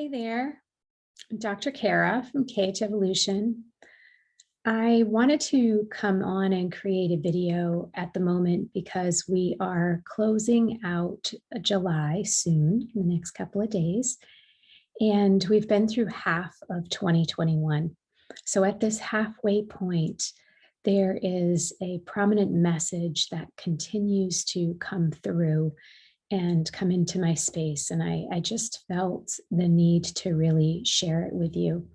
Hey there, I'm Dr. Kara from KH Evolution. I wanted to come on and create a video at the moment because we are closing out July soon, in the next couple of days, and we've been through half of 2021. So at this halfway point, there is a prominent message that continues to come through and come into my space. And I just felt the need to really share it with you.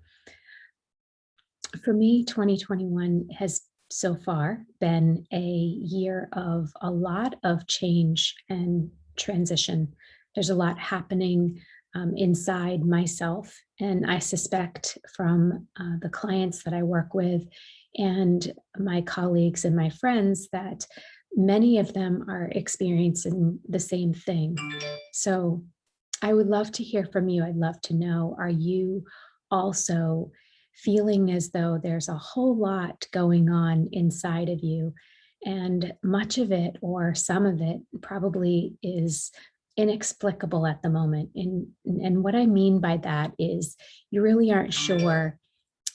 For me, 2021 has so far been a year of a lot of change and transition. There's a lot happening inside myself, and I suspect from the clients that I work with and my colleagues and my friends that many of them are experiencing the same thing. So I would love to hear from you. I'd love to know, are you also feeling as though there's a whole lot going on inside of you? And much of it, or some of it, probably is inexplicable at the moment. And what I mean by that is you really aren't sure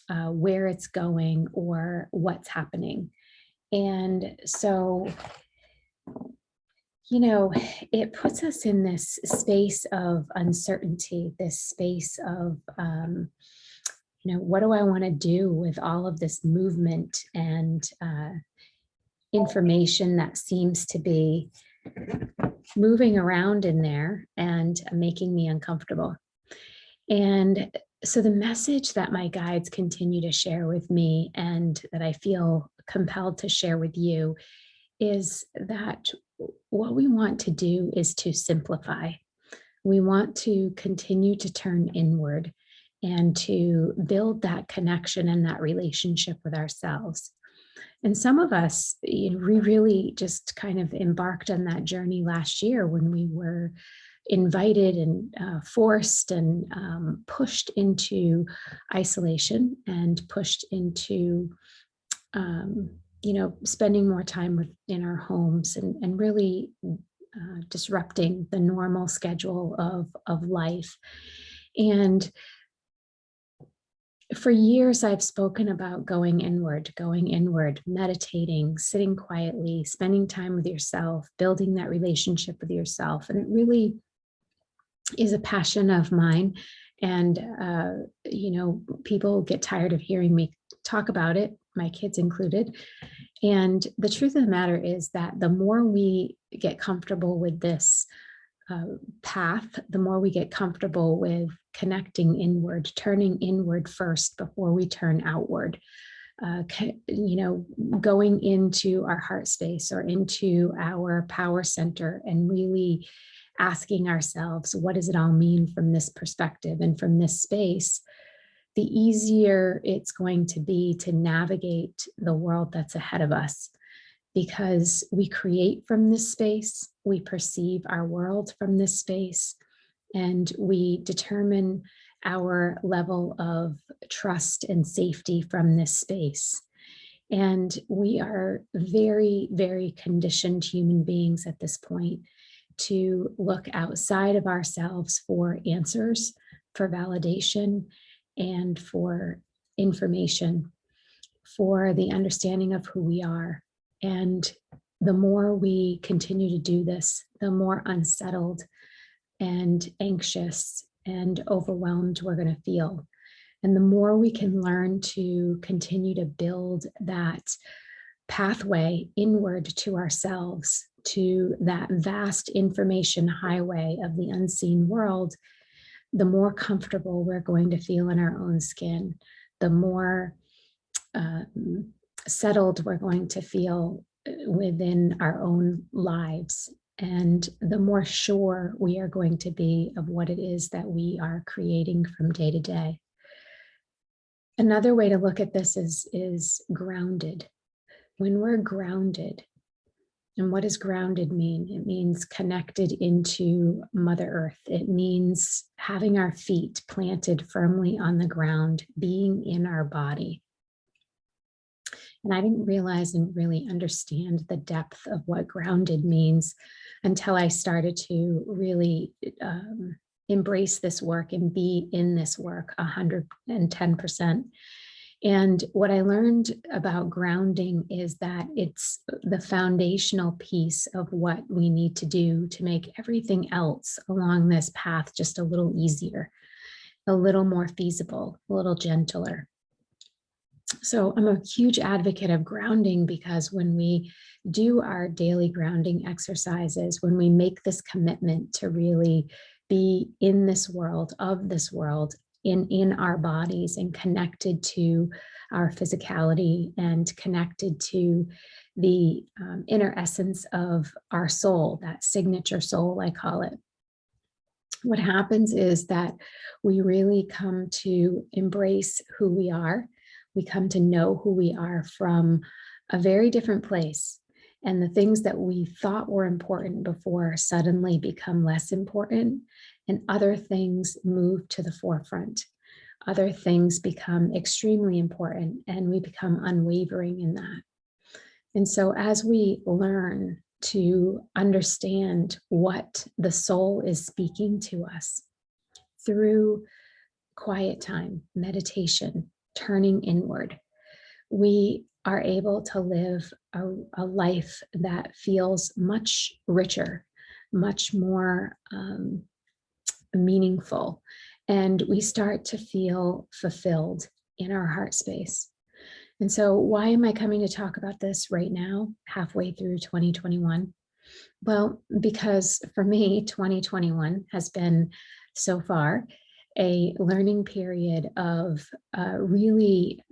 where it's going or what's happening. And so, it puts us in this space of uncertainty, this space of, what do I want to do with all of this movement and information that seems to be moving around in there and making me uncomfortable. And so the message that my guides continue to share with me and that I feel compelled to share with you is that what we want to do is to simplify. We want to continue to turn inward and to build that connection and that relationship with ourselves. And some of us, we really just kind of embarked on that journey last year when we were invited and forced and pushed into isolation and pushed into spending more time in our homes and really disrupting the normal schedule of life. And for years, I've spoken about going inward, meditating, sitting quietly, spending time with yourself, building that relationship with yourself. And it really is a passion of mine. And, people get tired of hearing me talk about it, my kids included. And the truth of the matter is that the more we get comfortable with this path, the more we get comfortable with connecting inward, turning inward first before we turn outward, going into our heart space or into our power center and really asking ourselves, what does it all mean from this perspective and from this space? The easier it's going to be to navigate the world that's ahead of us, because we create from this space, we perceive our world from this space, and we determine our level of trust and safety from this space. And we are very, very conditioned human beings at this point to look outside of ourselves for answers, for validation, and for information, for the understanding of who we are. And the more we continue to do this, the more unsettled and anxious and overwhelmed we're going to feel. And the more we can learn to continue to build that pathway inward to ourselves, to that vast information highway of the unseen world, the more comfortable we're going to feel in our own skin, the more settled we're going to feel within our own lives, and the more sure we are going to be of what it is that we are creating from day to day. Another way to look at this is grounded. When we're grounded, and what does grounded mean? It means connected into Mother Earth. It means having our feet planted firmly on the ground, being in our body. And I didn't realize and really understand the depth of what grounded means until I started to really embrace this work and be in this work 110%. And what I learned about grounding is that it's the foundational piece of what we need to do to make everything else along this path just a little easier, a little more feasible, a little gentler. So I'm a huge advocate of grounding, because when we do our daily grounding exercises, when we make this commitment to really be in this world, of this world, in our bodies, and connected to our physicality, and connected to the inner essence of our soul, that signature soul, I call it. What happens is that we really come to embrace who we are. We come to know who we are from a very different place. And the things that we thought were important before suddenly become less important, and other things move to the forefront. Other things become extremely important, and we become unwavering in that. And so as we learn to understand what the soul is speaking to us through quiet time, meditation, turning inward, we are able to live a life that feels much richer, much more meaningful, and we start to feel fulfilled in our heart space. And so why am I coming to talk about this right now, halfway through 2021? Well, because for me, 2021 has been so far a learning period of really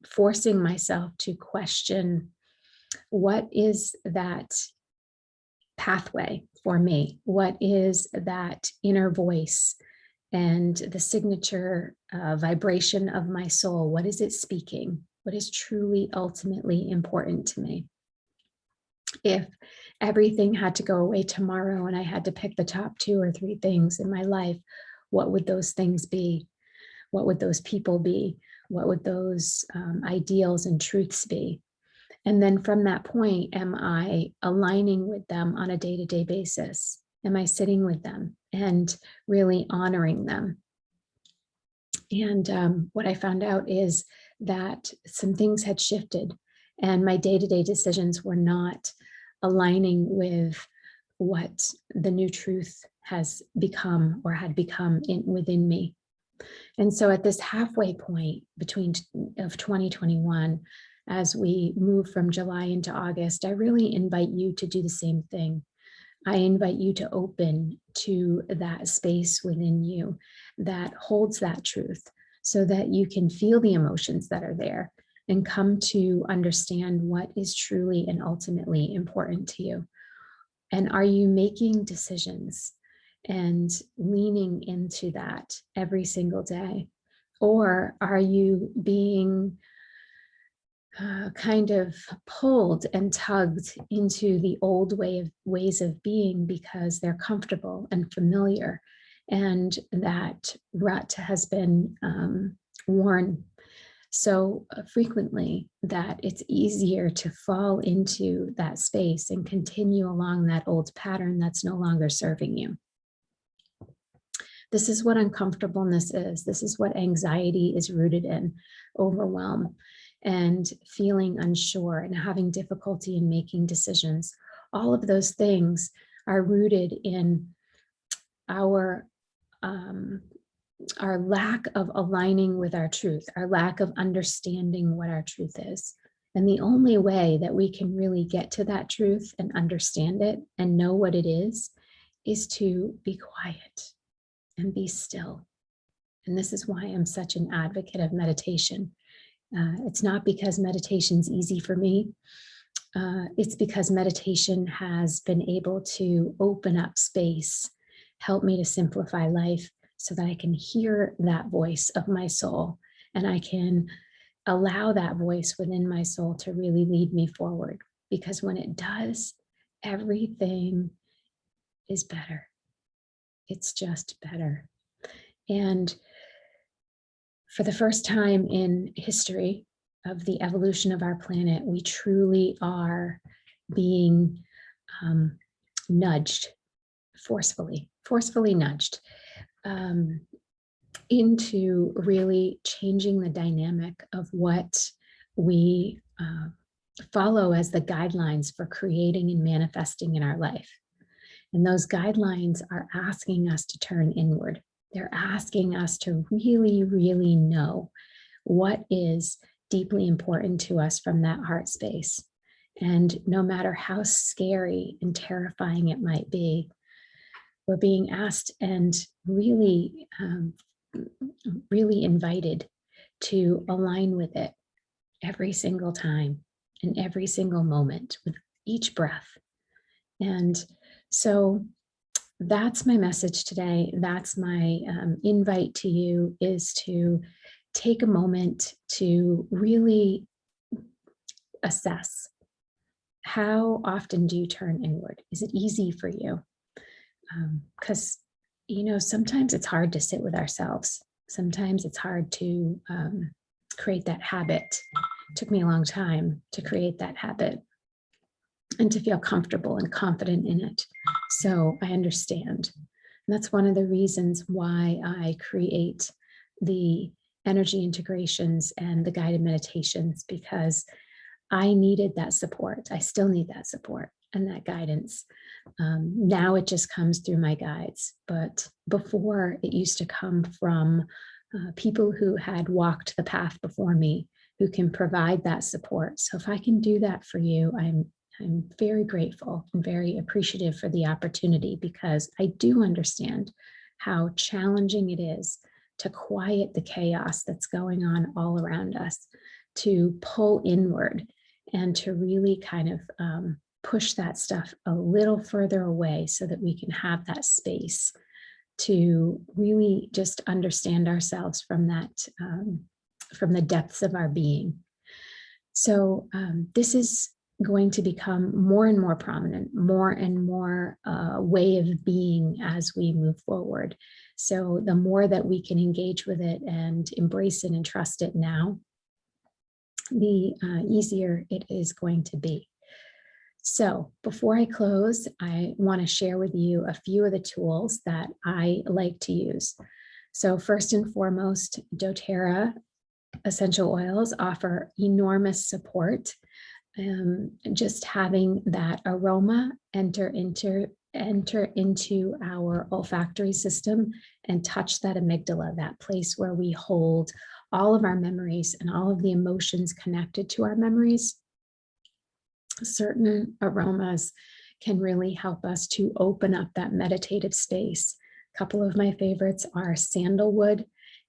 forcing myself to question, what is that pathway for me? What is that inner voice and the signature vibration of my soul? What is it speaking? What is truly ultimately important to me? If everything had to go away tomorrow and I had to pick the top 2 or 3 things in my life, what would those things be? What would those people be? What would those ideals and truths be? And then from that point, am I aligning with them on a day-to-day basis? Am I sitting with them and really honoring them? And what I found out is that some things had shifted, and my day-to-day decisions were not aligning with what the new truth has become or had become within me. And so at this halfway point of 2021, as we move from July into August, I really invite you to do the same thing. I invite you to open to that space within you that holds that truth, so that you can feel the emotions that are there and come to understand what is truly and ultimately important to you. And are you making decisions and leaning into that every single day? Or are you being kind of pulled and tugged into the old ways of being because they're comfortable and familiar, and that rut has been worn so frequently that it's easier to fall into that space and continue along that old pattern that's no longer serving you. This is what uncomfortableness is. This is what anxiety is rooted in: overwhelm and feeling unsure and having difficulty in making decisions. All of those things are rooted in our lack of aligning with our truth, our lack of understanding what our truth is. And the only way that we can really get to that truth and understand it and know what it is to be quiet and be still. And this is why I'm such an advocate of meditation. It's not because meditation's easy for me. It's because meditation has been able to open up space, help me to simplify life so that I can hear that voice of my soul, and I can allow that voice within my soul to really lead me forward. Because when it does, everything is better. It's just better. And for the first time in history of the evolution of our planet, we truly are being nudged, forcefully nudged. into really changing the dynamic of what we follow as the guidelines for creating and manifesting in our life. And those guidelines are asking us to turn inward. They're asking us to really, really know what is deeply important to us from that heart space. And no matter how scary and terrifying it might be, we're being asked and really, really invited to align with it every single time and every single moment with each breath. And so that's my message today. That's my invite to you, is to take a moment to really assess, how often do you turn inward? Is it easy for you? Because, sometimes it's hard to sit with ourselves. Sometimes it's hard to create that habit. It took me a long time to create that habit and to feel comfortable and confident in it. So I understand. And that's one of the reasons why I create the energy integrations and the guided meditations, because I needed that support. I still need that support and that guidance. Now it just comes through my guides, but before it used to come from people who had walked the path before me, who can provide that support. So if I can do that for you, I'm very grateful and very appreciative for the opportunity, because I do understand how challenging it is to quiet the chaos that's going on all around us, to pull inward and to really kind of push that stuff a little further away so that we can have that space to really just understand ourselves from that, from the depths of our being. So this is going to become more and more prominent, more and more way of being as we move forward. So the more that we can engage with it and embrace it and trust it now, the easier it is going to be. So before I close, I want to share with you a few of the tools that I like to use. So first and foremost, doTERRA essential oils offer enormous support. Just having that aroma enter into our olfactory system and touch that amygdala, that place where we hold all of our memories and all of the emotions connected to our memories. Certain aromas can really help us to open up that meditative space. A couple of my favorites are sandalwood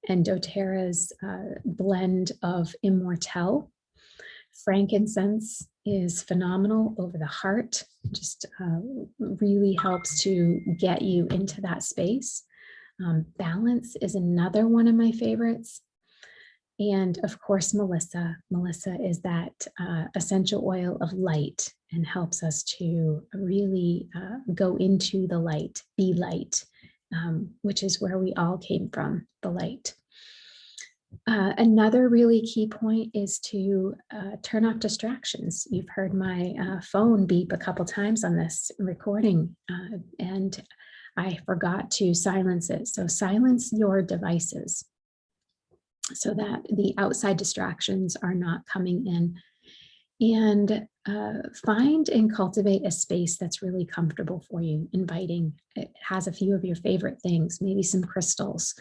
and doTERRA's blend of immortelle. Frankincense is phenomenal over the heart, just really helps to get you into that space. Balance is another one of my favorites. And of course, Melissa. Melissa is that essential oil of light and helps us to really go into the light, be light, which is where we all came from, the light. Another really key point is to turn off distractions. You've heard my phone beep a couple times on this recording, and I forgot to silence it. So silence your devices so that the outside distractions are not coming in. And find and cultivate a space that's really comfortable for you, inviting. It has a few of your favorite things, maybe some crystals,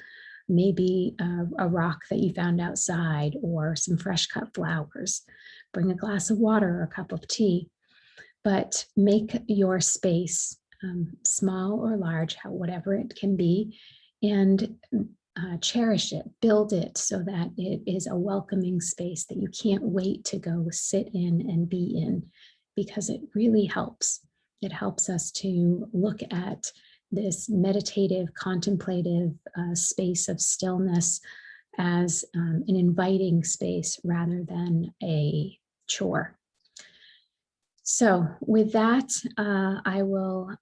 maybe a rock that you found outside, or some fresh cut flowers. Bring a glass of water or a cup of tea, but make your space small or large, whatever it can be, and cherish it, build it so that it is a welcoming space that you can't wait to go sit in and be in, because it really helps. It helps us to look at this meditative, contemplative space of stillness as an inviting space rather than a chore. So with that, I will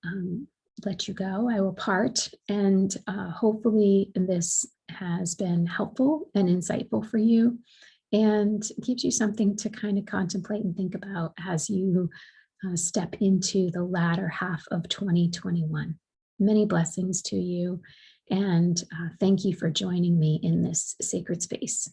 let you go. I will part, and hopefully this has been helpful and insightful for you, and gives you something to kind of contemplate and think about as you step into the latter half of 2021. Many blessings to you, And thank you for joining me in this sacred space.